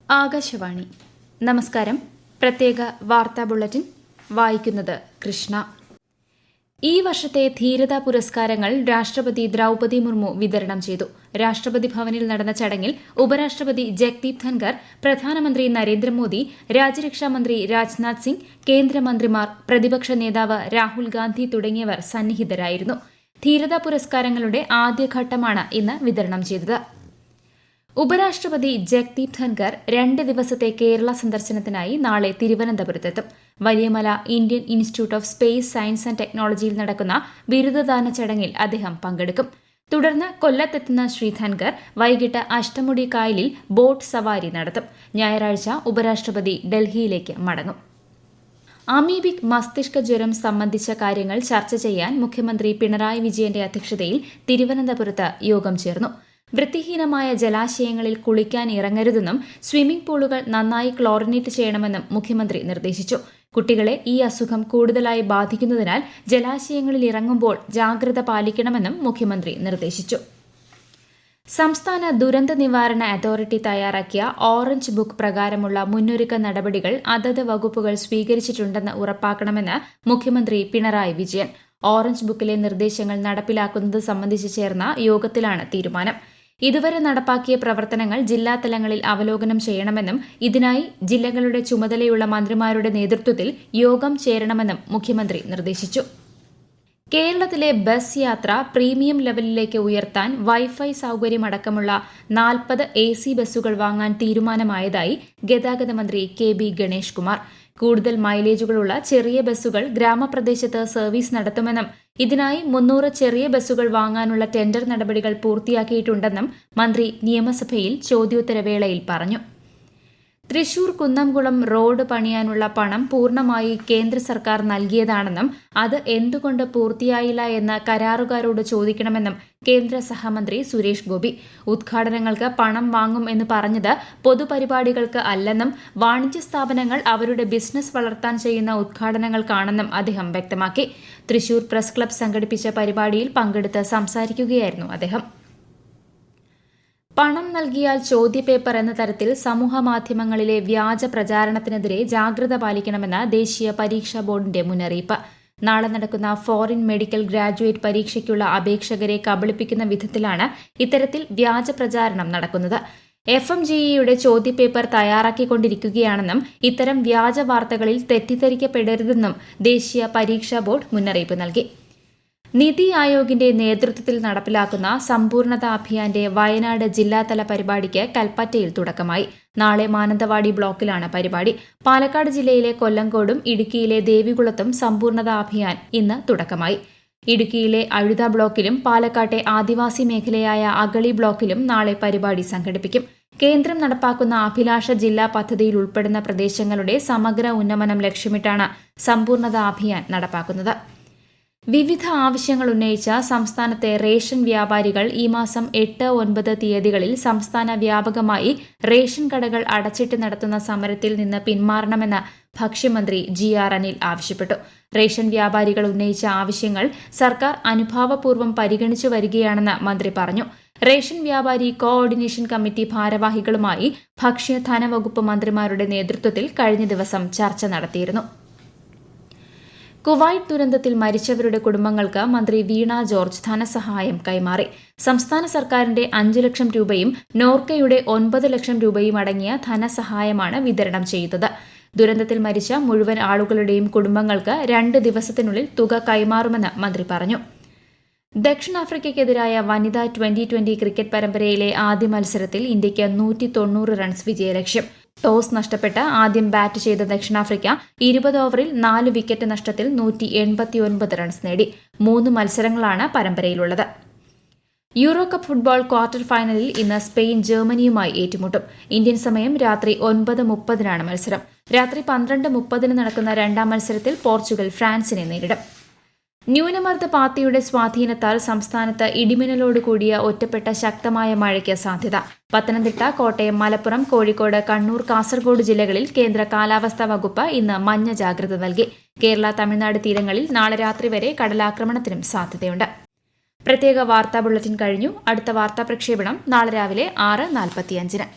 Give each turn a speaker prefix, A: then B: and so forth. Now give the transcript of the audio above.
A: ആകാശവാണി. നമസ്കാരം. പ്രത്യേക വാർത്താ ബുള്ളറ്റിൻ വായിക്കുന്നത് കൃഷ്ണ. ഈ വർഷത്തെ ധീരതാ പുരസ്കാരങ്ങൾ രാഷ്ട്രപതി ദ്രൌപദി മുർമു വിതരണം ചെയ്തു. രാഷ്ട്രപതി ഭവനിൽ നടന്ന ചടങ്ങിൽ ഉപരാഷ്ട്രപതി ജഗ്ദീപ് ധൻകർ, പ്രധാനമന്ത്രി നരേന്ദ്രമോദി, രാജ്യരക്ഷാമന്ത്രി രാജ്നാഥ് സിംഗ്, കേന്ദ്രമന്ത്രിമാർ, പ്രതിപക്ഷ നേതാവ് രാഹുൽ ഗാന്ധി തുടങ്ങിയവർ സന്നിഹിതരായിരുന്നു. ധീരതാ പുരസ്കാരങ്ങളുടെ ആദ്യഘട്ടമാണ് ഇന്ന് വിതരണം ചെയ്തത്. ഉപരാഷ്ട്രപതി ജഗ്ദീപ് ധൻകർ 2 ദിവസത്തെ കേരള സന്ദർശനത്തിനായി നാളെ തിരുവനന്തപുരത്തെത്തും. Valiyamala Indian institute of space science and ടെക്നോളജിയിൽ നടക്കുന്ന ബിരുദദാന ചടങ്ങിൽ അദ്ദേഹം പങ്കെടുക്കും. തുടർന്ന് കൊല്ലത്തെത്തുന്ന ശ്രീ ധൻകർ വൈകിട്ട് അഷ്ടമുടി കായലിൽ ബോട്ട് സവാരി നടത്തും. ഞായറാഴ്ച ഉപരാഷ്ട്രപതി ഡൽഹിയിലേക്ക് മടങ്ങും. അമീബിക് മസ്തിഷ്ക ജ്വരം സംബന്ധിച്ച കാര്യങ്ങൾ ചർച്ച ചെയ്യാൻ മുഖ്യമന്ത്രി പിണറായി വിജയന്റെ അധ്യക്ഷതയിൽ തിരുവനന്തപുരത്ത് യോഗം ചേർന്നു. വൃത്തിഹീനമായ ജലാശയങ്ങളിൽ കുളിക്കാൻ ഇറങ്ങരുതെന്നും സ്വിമ്മിംഗ് പൂളുകൾ നന്നായി ക്ലോറിനേറ്റ് ചെയ്യണമെന്നും മുഖ്യമന്ത്രി നിർദ്ദേശിച്ചു. കുട്ടികളെ ഈ അസുഖം കൂടുതലായി ബാധിക്കുന്നതിനാൽ ജലാശയങ്ങളിൽ ഇറങ്ങുമ്പോൾ ജാഗ്രത പാലിക്കണമെന്നും മുഖ്യമന്ത്രി നിർദ്ദേശിച്ചു. സംസ്ഥാന ദുരന്ത നിവാരണ അതോറിറ്റി തയ്യാറാക്കിയ ഓറഞ്ച് ബുക്ക് പ്രകാരമുള്ള മുന്നൊരുക്ക നടപടികൾ അതത് വകുപ്പുകൾ സ്വീകരിച്ചിട്ടുണ്ടെന്ന് ഉറപ്പാക്കണമെന്ന് മുഖ്യമന്ത്രി പിണറായി വിജയൻ. ഓറഞ്ച് ബുക്കിലെ നിർദ്ദേശങ്ങൾ നടപ്പിലാക്കുന്നത് സംബന്ധിച്ച് ചേർന്ന യോഗത്തിലാണ് തീരുമാനം. ഇതുവരെ നടപ്പാക്കിയ പ്രവർത്തനങ്ങൾ ജില്ലാതലങ്ങളിൽ അവലോകനം ചെയ്യണമെന്നും ഇതിനായി ജില്ലകളുടെ ചുമതലയുള്ള മന്ത്രിമാരുടെ നേതൃത്വത്തിൽ യോഗം ചേരണമെന്നും മുഖ്യമന്ത്രി നിർദ്ദേശിച്ചു. കേരളത്തിലെ ബസ് യാത്ര പ്രീമിയം ലെവലിലേക്ക് ഉയർത്താൻ വൈഫൈ സൌകര്യമടക്കമുള്ള 40 AC ബസ്സുകൾ വാങ്ങാൻ തീരുമാനമായതായി ഗതാഗത മന്ത്രി KB ഗണേഷ് കുമാർ. കൂടുതൽ മൈലേജുകളുള്ള ചെറിയ ബസ്സുകൾ ഗ്രാമപ്രദേശത്ത് സർവീസ് നടത്തുമെന്നും ഇതിനായി 300 ചെറിയ ബസ്സുകൾ വാങ്ങാനുള്ള ടെൻഡർ നടപടികൾ പൂർത്തിയാക്കിയിട്ടുണ്ടെന്നും മന്ത്രി നിയമസഭയിൽ ചോദ്യോത്തരവേളയിൽ പറഞ്ഞു. തൃശൂർ കുന്നംകുളം റോഡ് പണിയാനുള്ള പണം പൂർണ്ണമായി കേന്ദ്ര സർക്കാർ നൽകിയതാണെന്നും അത് എന്തുകൊണ്ട് പൂർത്തിയായില്ല എന്ന് കരാറുകാരോട് ചോദിക്കണമെന്നും കേന്ദ്ര സഹമന്ത്രി സുരേഷ് ഗോപി. ഉദ്ഘാടനങ്ങൾക്ക് പണം വാങ്ങും എന്ന് പറഞ്ഞത് പൊതുപരിപാടികൾക്ക് അല്ലെന്നും വാണിജ്യ സ്ഥാപനങ്ങൾ അവരുടെ ബിസിനസ് വളർത്താൻ ചെയ്യുന്ന ഉദ്ഘാടനങ്ങൾക്കാണെന്നും അദ്ദേഹം വ്യക്തമാക്കി. തൃശൂർ പ്രസ് ക്ലബ്ബ് സംഘടിപ്പിച്ച പരിപാടിയിൽ പങ്കെടുത്ത് സംസാരിക്കുകയായിരുന്നു അദ്ദേഹം. പണം നൽകിയാൽ ചോദ്യപേപ്പർ എന്ന തരത്തിൽ സമൂഹമാധ്യമങ്ങളിലെ വ്യാജ പ്രചാരണത്തിനെതിരെ ജാഗ്രത പാലിക്കണമെന്ന് ദേശീയ പരീക്ഷാ ബോർഡിന്റെ മുന്നറിയിപ്പ്. നാളെ നടക്കുന്ന ഫോറിൻ മെഡിക്കൽ ഗ്രാജുവേറ്റ് പരീക്ഷയ്ക്കുള്ള അപേക്ഷകരെ കബളിപ്പിക്കുന്ന വിധത്തിലാണ് ഇത്തരത്തിൽ വ്യാജ പ്രചാരണം നടക്കുന്നത്. FMGEയുടെ ചോദ്യപേപ്പർ തയ്യാറാക്കിക്കൊണ്ടിരിക്കുകയാണെന്നും ഇത്തരം വ്യാജ വാർത്തകളിൽ തെറ്റിദ്ധരിക്കപ്പെടരുതെന്നും ദേശീയ പരീക്ഷാ ബോർഡ് മുന്നറിയിപ്പ് നൽകി. നിതി ആയോഗിന്റെ നേതൃത്വത്തിൽ നടപ്പിലാക്കുന്ന സമ്പൂർണത അഭിയാന്റെ വയനാട് ജില്ലാതല പരിപാടിക്ക് കൽപ്പറ്റയിൽ തുടക്കമായി. നാളെ മാനന്തവാടി ബ്ലോക്കിലാണ് പരിപാടി. പാലക്കാട് ജില്ലയിലെ കൊല്ലങ്കോടും ഇടുക്കിയിലെ ദേവികുളത്തും സമ്പൂർണത അഭിയാൻ ഇന്ന് തുടക്കമായി. ഇടുക്കിയിലെ അഴുത ബ്ലോക്കിലും പാലക്കാട്ടെ ആദിവാസി മേഖലയായ അഗളി ബ്ലോക്കിലും നാളെ പരിപാടി സംഘടിപ്പിക്കും. കേന്ദ്രം നടപ്പാക്കുന്ന അഭിലാഷ ജില്ലാ പദ്ധതിയിൽ ഉൾപ്പെടുന്ന പ്രദേശങ്ങളുടെ സമഗ്ര ഉന്നമനം ലക്ഷ്യമിട്ടാണ് സമ്പൂർണത അഭിയാൻ നടപ്പാക്കുന്നത്. വിവിധ ആവശ്യങ്ങൾ ഉന്നയിച്ച സംസ്ഥാനത്തെ റേഷൻ വ്യാപാരികൾ ഈ മാസം 8, 9 തീയതികളിൽ സംസ്ഥാന വ്യാപകമായി റേഷൻ കടകൾ അടച്ചിട്ട് നടത്തുന്ന സമരത്തിൽ നിന്ന് പിന്മാറണമെന്ന് ഭക്ഷ്യമന്ത്രി GR അനിൽ ആവശ്യപ്പെട്ടു. റേഷൻ വ്യാപാരികൾ ഉന്നയിച്ച ആവശ്യങ്ങൾ സർക്കാർ അനുഭാവപൂർവ്വം പരിഗണിച്ചു വരികയാണെന്ന് മന്ത്രി പറഞ്ഞു. റേഷൻ വ്യാപാരി കോഓർഡിനേഷൻ കമ്മിറ്റി ഭാരവാഹികളുമായി ഭക്ഷ്യ ധനവകുപ്പ് മന്ത്രിമാരുടെ നേതൃത്വത്തിൽ കഴിഞ്ഞ ദിവസം ചർച്ച നടത്തിയിരുന്നു. കുവൈറ്റ് ദുരന്തത്തിൽ മരിച്ചവരുടെ കുടുംബങ്ങൾക്ക് മന്ത്രി വീണ ജോർജ് ധനസഹായം കൈമാറി. സംസ്ഥാന സർക്കാരിന്റെ 5 ലക്ഷം രൂപയും നോർക്കയുടെ 9 ലക്ഷം രൂപയും അടങ്ങിയ ധനസഹായമാണ് വിതരണം ചെയ്തത്. ദുരന്തത്തിൽ മരിച്ച മുഴുവൻ ആളുകളുടെയും കുടുംബങ്ങൾക്ക് 2 ദിവസത്തിനുള്ളിൽ തുക കൈമാറുമെന്ന് മന്ത്രി പറഞ്ഞു. ദക്ഷിണാഫ്രിക്കയ്ക്കെതിരായ വനിതാ 2020 ക്രിക്കറ്റ് പരമ്പരയിലെ ആദ്യ മത്സരത്തിൽ ഇന്ത്യയ്ക്ക് 190 റൺസ് വിജയലക്ഷ്യം. ടോസ് നഷ്ടപ്പെട്ട് ആദ്യം ബാറ്റ് ചെയ്ത ദക്ഷിണാഫ്രിക്ക 20 ഓവറിൽ 4 വിക്കറ്റ് നഷ്ടത്തിൽ 189 റൺസ് നേടി. 3 മത്സരങ്ങളാണ് പരമ്പരയിലുള്ളത്. യൂറോ കപ്പ് ഫുട്ബോൾ ക്വാർട്ടർ ഫൈനലിൽ ഇന്ന് സ്പെയിൻ ജർമ്മനിയുമായി ഏറ്റുമുട്ടും. ഇന്ത്യൻ സമയം രാത്രി 9:30 മത്സരം. രാത്രി 12:30 നടക്കുന്ന രണ്ടാം മത്സരത്തിൽ പോർച്ചുഗൽ ഫ്രാൻസിനെ നേരിടും. ന്യൂനമർദ്ദ പാത്തിയുടെ സ്വാധീനത്താൽ സംസ്ഥാനത്ത് ഇടിമിന്നലോട് കൂടിയ ഒറ്റപ്പെട്ട ശക്തമായ മഴയ്ക്ക് സാധ്യത. പത്തനംതിട്ട, കോട്ടയം, മലപ്പുറം, കോഴിക്കോട്, കണ്ണൂർ, കാസർഗോഡ് ജില്ലകളിൽ കേന്ദ്ര കാലാവസ്ഥാ വകുപ്പ് ഇന്ന് മഞ്ഞ ജാഗ്രത നൽകി. കേരള, തമിഴ്നാട് തീരങ്ങളിൽ നാളെ രാത്രി വരെ കടലാക്രമണത്തിനും സാധ്യതയുണ്ട്. പ്രത്യേക വാർത്താ ബുള്ളറ്റിൻ കഴിഞ്ഞു. അടുത്ത വാർത്താ പ്രക്ഷേപണം നാളെ രാവിലെ 6:45.